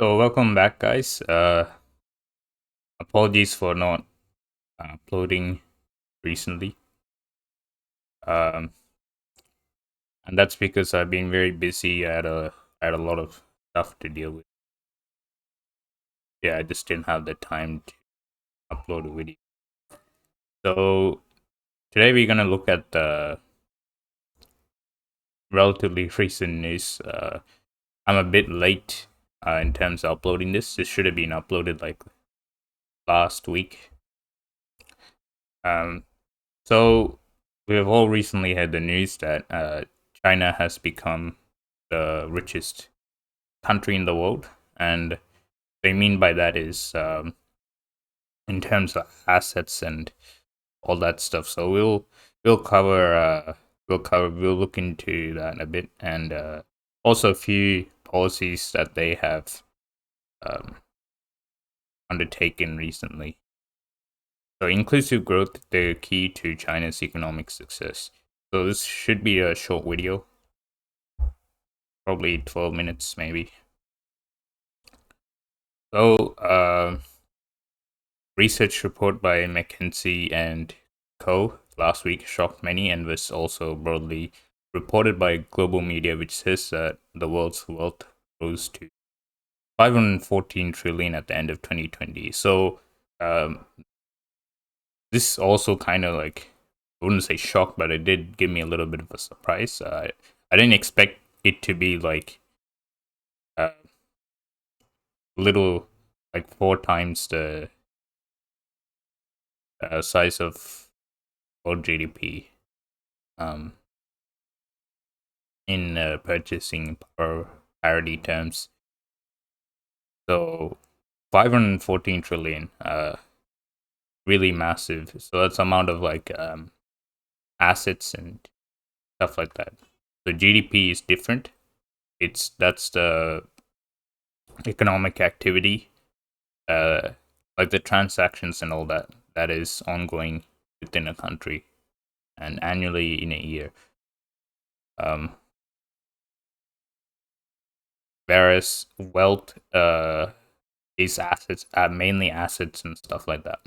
So welcome back, guys. Apologies for not uploading recently, um, and that's because I've been very busy. I had a lot of stuff to deal with. Yeah, I just didn't have the time to upload a video. So today we're gonna look at the relatively recent news. I'm a bit late in terms of uploading this. This should have been uploaded like last week. Um, so we have all recently had the news that China has become the richest country in the world, and what they mean by that is in terms of assets and all that stuff. So we'll cover we'll look into that a bit, and also a few policies that they have um, undertaken recently. So inclusive growth, the key to China's economic success. So this should be a short video, probably 12 minutes maybe. So research report by McKinsey and Co. last week shocked many and was also broadly reported by global media, which says that the world's wealth rose to 514 trillion at the end of 2020. So um, this also kind of like, I wouldn't say shock, but it did give me a little bit of a surprise. I didn't expect it to be like a little, like four times the size of world GDP. Um, in purchasing power parity terms. So 514 trillion, really massive. So that's amount of like assets and stuff like that. So GDP is different. That's the economic activity, uh, like the transactions and all that is ongoing within a country and annually in a year. Um, whereas wealth is assets, mainly assets and stuff like that.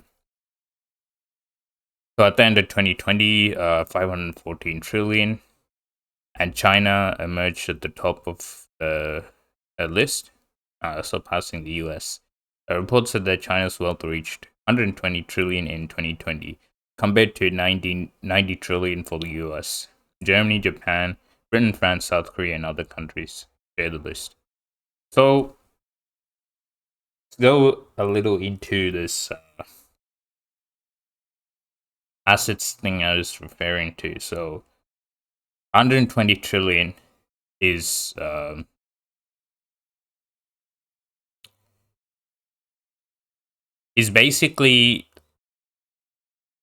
So at the end of 2020, 514 trillion, and China emerged at the top of the list, surpassing the US. A report said that China's wealth reached 120 trillion in 2020, compared to 90 trillion for the US. Germany, Japan, Britain, France, South Korea, and other countries share the list. So let's go a little into this assets thing I was referring to. So 120 trillion is is basically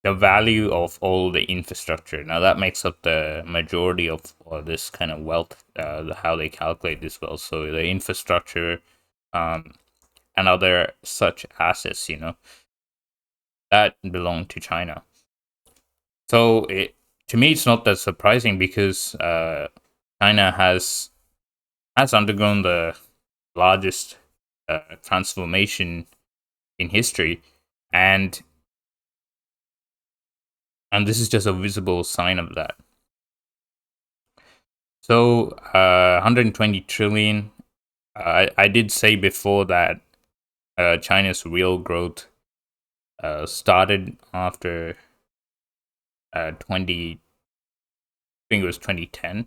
the value of all the infrastructure. Now that makes up the majority of this kind of wealth. How they calculate this wealth. So the infrastructure, um, and other such assets, that belong to China. So to me, it's not that surprising because China has undergone the largest transformation in history, and this is just a visible sign of that. So 120 trillion. I did say before that China's real growth started after 20, I think it was 2010,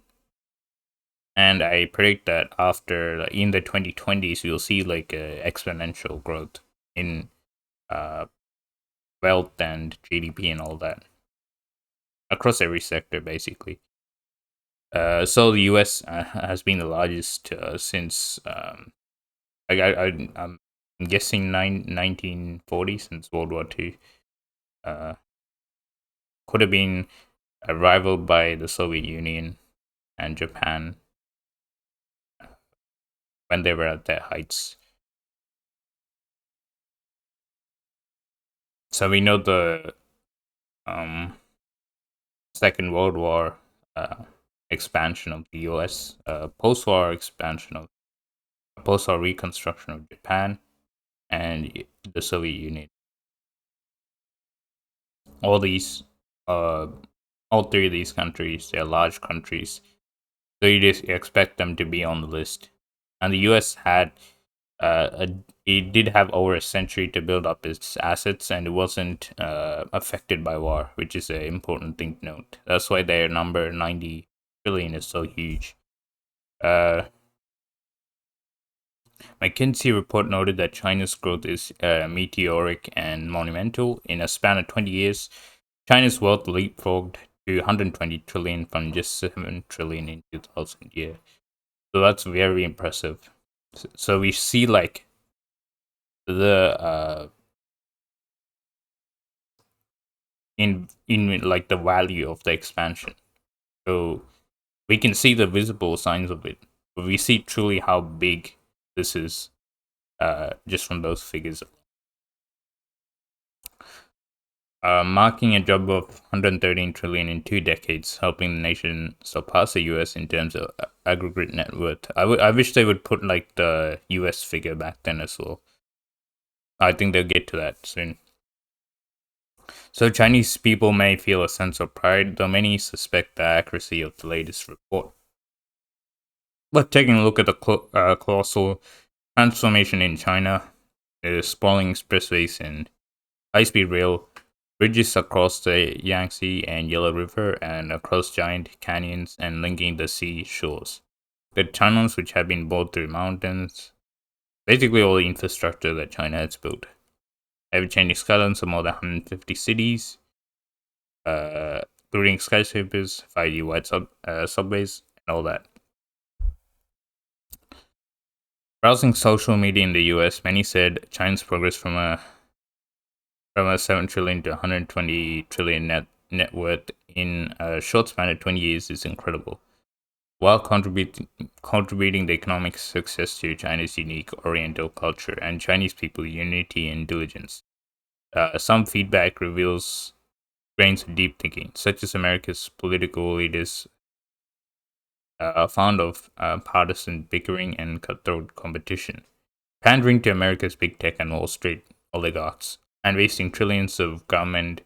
and I predict that after in the 2020s you'll see like exponential growth in uh, wealth and GDP and all that across every sector basically. So the U.S. Has been the largest since I'm guessing 1940, since World War II. Uh, could have been rivaled by the Soviet Union and Japan when they were at their heights. So we know the um, Second World War expansion of the U.S., post-war expansion of post-war reconstruction of Japan, and the Soviet Union. All these, uh, all three of these countries, they're large countries, so you just expect them to be on the list. And the U.S. had it did have over a century to build up its assets, and it wasn't affected by war, which is an important thing to note. That's why their number 90 trillion is so huge. Uh, McKinsey report noted that China's growth is meteoric and monumental. In a span of 20 years, China's wealth leapfrogged to 120 trillion from just 7 trillion in 2000 year. So that's very impressive. So we see like the in like the value of the expansion. So we can see the visible signs of it. But we see truly how big this is just from those figures. Marking a jump of 113 trillion in 2 decades, helping the nation surpass the US in terms of aggregate net worth. I wish they would put like the US figure back then as well. I think they'll get to that soon. So Chinese people may feel a sense of pride, though many suspect the accuracy of the latest report. But taking a look at the colossal transformation in China, the sprawling expressways and high-speed rail, bridges across the Yangtze and Yellow River, and across giant canyons and linking the sea shores. The tunnels which have been bored through mountains, basically all the infrastructure that China has built. Ever-changing skylines of more than 150 cities, including skyscrapers, 5G wide subways, and all that. Browsing social media in the US, many said China's progress from a 7 trillion to 120 trillion net worth in a short span of 20 years is incredible, while contributing the economic success to China's unique Oriental culture and Chinese people's unity and diligence. Some feedback reveals grains of deep thinking, such as America's political leaders fond of partisan bickering and cutthroat competition, pandering to America's big tech and Wall Street oligarchs, and wasting trillions of government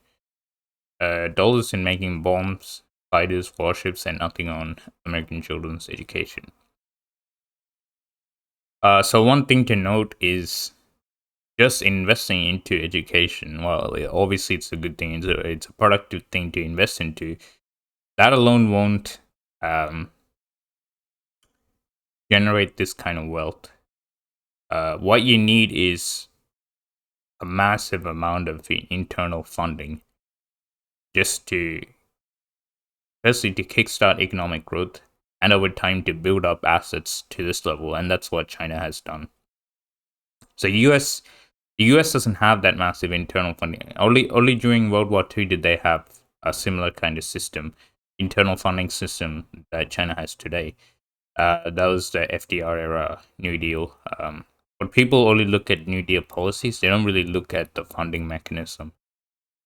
dollars in making bombs, fighters, warships, and nothing on American children's education. So one thing to note is just investing into education. Well, obviously it's a good thing. It's a productive thing to invest into. That alone won't generate this kind of wealth. What you need is a massive amount of internal funding just to, firstly, to kickstart economic growth, and over time to build up assets to this level, and that's what China has done. So the US doesn't have that massive internal funding. Only during World War II did they have a similar kind of system, internal funding system that China has today. That was the FDR era New Deal. But people only look at New Deal policies. They don't really look at the funding mechanism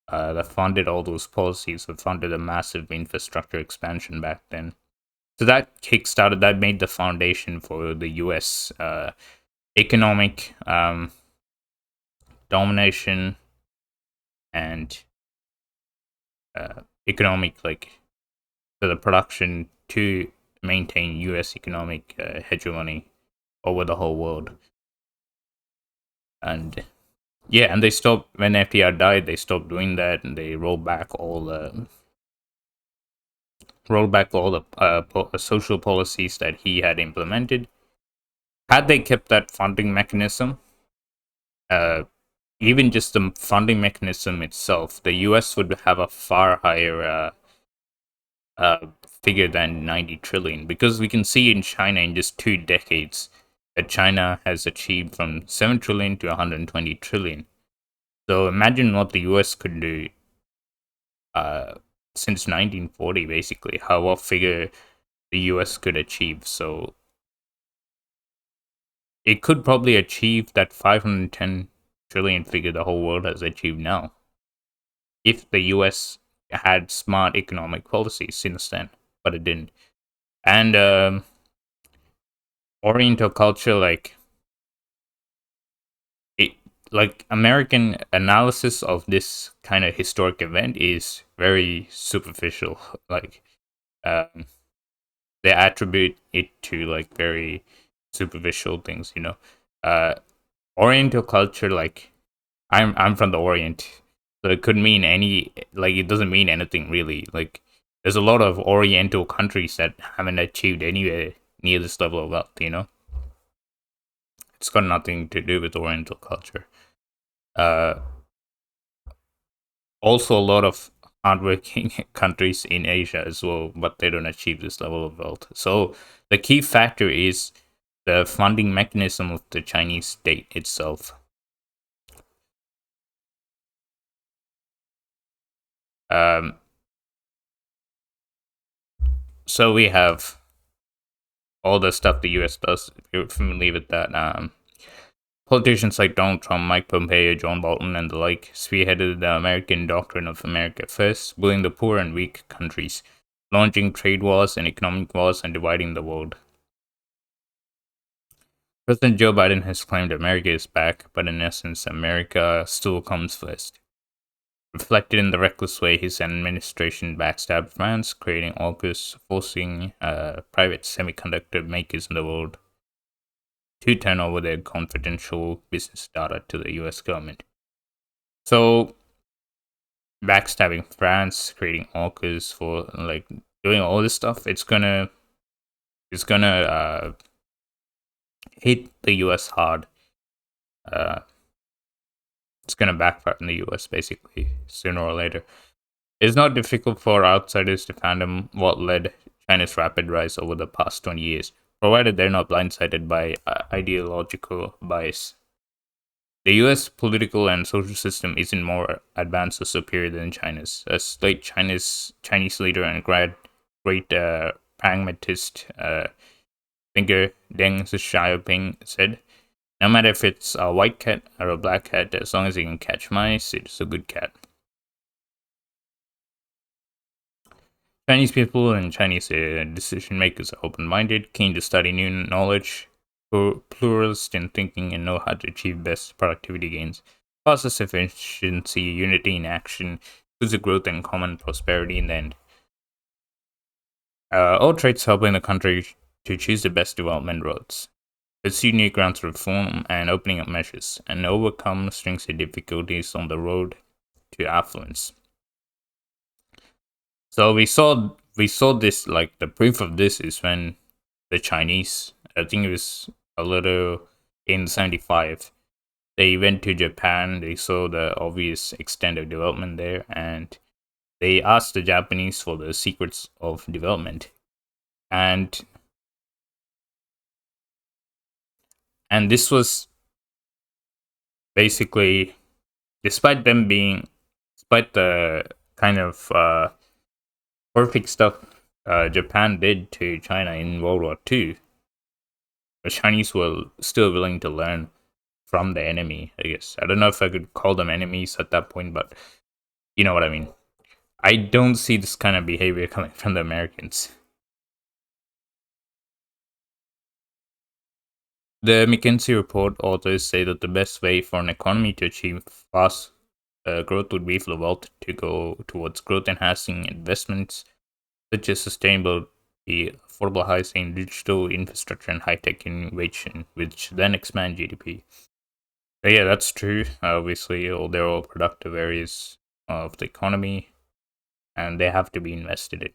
that funded all those policies, that funded a massive infrastructure expansion back then. So that made the foundation for the US economic domination and economic, for the production to maintain US economic hegemony over the whole world. And yeah, and they stopped when FDR died. They stopped doing that, and they rolled back all the social policies that he had implemented. Had they kept that funding mechanism, even just the funding mechanism itself, the US would have a far higher figure than 90 trillion, because we can see in China in just 2 decades that China has achieved from 7 trillion to 120 trillion. So imagine what the US could do since 1940, basically, what figure the US could achieve. So it could probably achieve that 510 trillion figure the whole world has achieved now, if the US had smart economic policies since then, but it didn't. And Oriental culture, like like American analysis of this kind of historic event is very superficial. Like um, they attribute it to like very superficial things. Uh, Oriental culture, like I'm from the Orient, so it could mean any, like it doesn't mean anything really. Like there's a lot of Oriental countries that haven't achieved anywhere near this level of wealth. It's got nothing to do with Oriental culture. Uh, Also, a lot of hardworking countries in Asia as well, but they don't achieve this level of wealth. So the key factor is the funding mechanism of the Chinese state itself. Um, so we have all the stuff the US does, if you're familiar with that. Politicians like Donald Trump, Mike Pompeo, John Bolton, and the like spearheaded the American doctrine of America First, bullying the poor and weak countries, launching trade wars and economic wars, and dividing the world. President Joe Biden has claimed America is back, but in essence, America still comes first. Reflected in the reckless way his administration backstabbed France, creating AUKUS, forcing private semiconductor makers in the world to turn over their confidential business data to the US government. So, backstabbing France, creating AUKUS for like doing all this stuff, it's gonna hit the US hard. Uh, it's gonna backfire in the US basically sooner or later. It's not difficult for outsiders to fathom what led China's rapid rise over the past 20 years, provided they're not blindsided by ideological bias. The US political and social system isn't more advanced or superior than China's. As late Chinese leader and great pragmatist thinker Deng Xiaoping said, "No matter if it's a white cat or a black cat, as long as it can catch mice, it's a good cat." Chinese people and Chinese decision makers are open minded, keen to study new knowledge, pluralist in thinking, and know how to achieve best productivity gains. Process efficiency, unity in action, inclusive growth, and common prosperity in the end. All traits helping the country to choose the best development roads, pursue new grounds of reform and opening up measures, and overcome strings of difficulties on the road to affluence. So we saw this, like the proof of this is when the Chinese, I think it was a little in 75, they went to Japan, they saw the obvious extent of development there, and they asked the Japanese for the secrets of development. And and this was basically, despite them being, despite the kind of perfect stuff Japan did to China in World War II, the Chinese were still willing to learn from the enemy, I guess. I don't know if I could call them enemies at that point, but you know what I mean. I don't see this kind of behavior coming from the Americans. The McKinsey report authors say that the best way for an economy to achieve fast growth would be for the wealth to go towards growth enhancing investments such as sustainable, affordable housing, digital infrastructure, and high tech innovation, which then expand GDP. But yeah, that's true. Obviously, they're all productive areas of the economy, and they have to be invested in.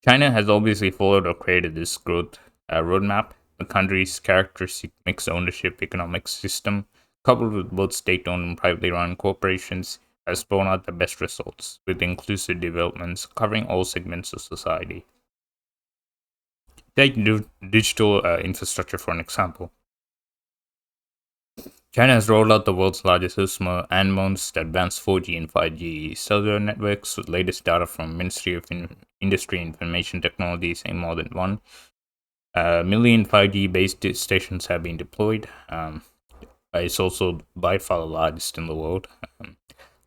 China has obviously followed or created this growth roadmap. The country's characteristic mixed ownership economic system, coupled with both state owned and privately run corporations, has borne out the best results, with inclusive developments covering all segments of society. Take digital infrastructure for an example. China has rolled out the world's largest and most advanced 4G and 5G cellular networks, with latest data from Ministry of Industry and Information Technology saying more than 1 million 5G based stations have been deployed. It's also by far the largest in the world.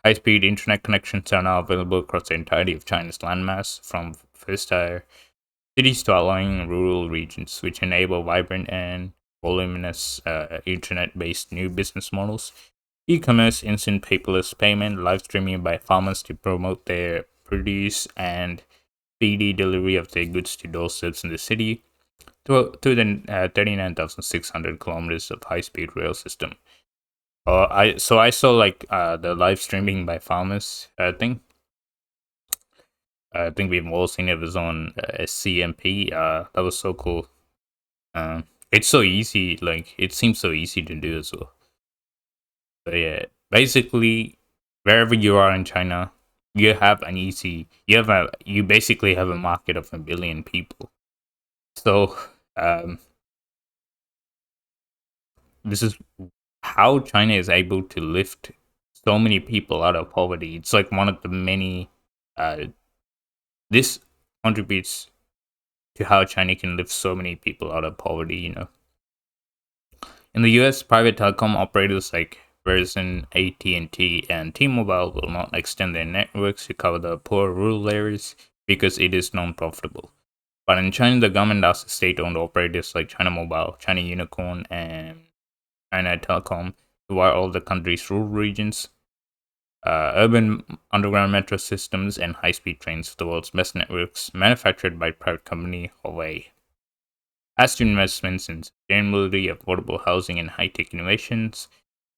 High-speed internet connections are now available across the entirety of China's landmass, from first-tier cities to outlying rural regions, which enable vibrant and voluminous internet-based new business models. E-commerce, instant paperless payment, live streaming by farmers to promote their produce, and speedy delivery of their goods to doorsteps in the city through the 39,600 kilometers of high-speed rail system. I saw like the live streaming by farmers thing. I think we've all seen it was on SCMP. That was so cool. It's so easy. Like it seems so easy to do as well. So yeah, basically, wherever you are in China, you basically have a market of 1 billion people. So um, this is how China is able to lift so many people out of poverty. It's like one of the many. This contributes to how China can lift so many people out of poverty. In the US, private telecom operators like Verizon, AT&T, and T-Mobile will not extend their networks to cover the poor rural areas because it is non-profitable. But in China, the government asks state-owned operators like China Mobile, China Unicorn, and China Telecom to wire all the country's rural regions, urban underground metro systems, and high-speed trains, the world's best networks, manufactured by private company Huawei. As to investments in sustainability, affordable housing, and high-tech innovations,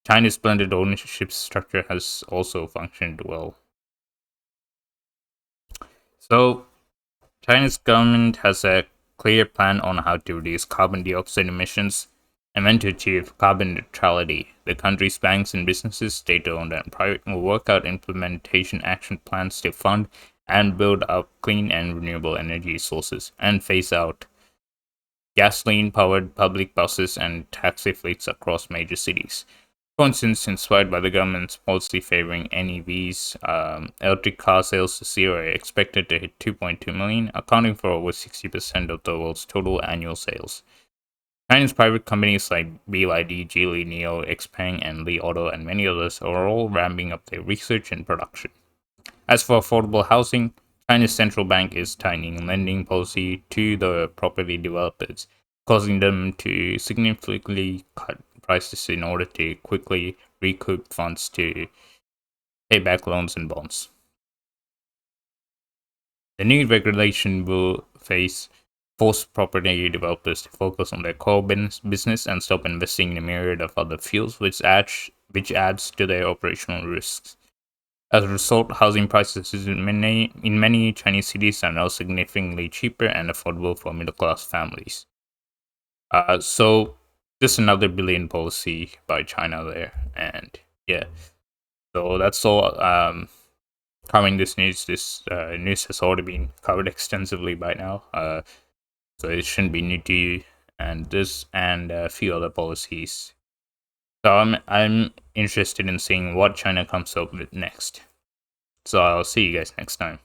China's blended ownership structure has also functioned well. So, China's government has a clear plan on how to reduce carbon dioxide emissions and when to achieve carbon neutrality. The country's banks and businesses, state-owned and private, will work out implementation action plans to fund and build up clean and renewable energy sources and phase out gasoline-powered public buses and taxi fleets across major cities. For instance, inspired by the government's policy favoring NEVs, electric car sales this year are expected to hit 2.2 million, accounting for over 60% of the world's total annual sales. China's private companies like BYD, Geely, NIO, Xpeng, and Li Auto, and many others are all ramping up their research and production. As for affordable housing, China's central bank is tightening lending policy to the property developers, causing them to significantly cut prices in order to quickly recoup funds to pay back loans and bonds. The new regulation will force property developers to focus on their core business and stop investing in a myriad of other fields, which adds to their operational risks. As a result, housing prices in many Chinese cities are now significantly cheaper and affordable for middle-class families. So just another billion policy by China there, and yeah. So that's all. Covering this news, news has already been covered extensively by now. So it shouldn't be new to you. And this and a few other policies. So I'm interested in seeing what China comes up with next. So I'll see you guys next time.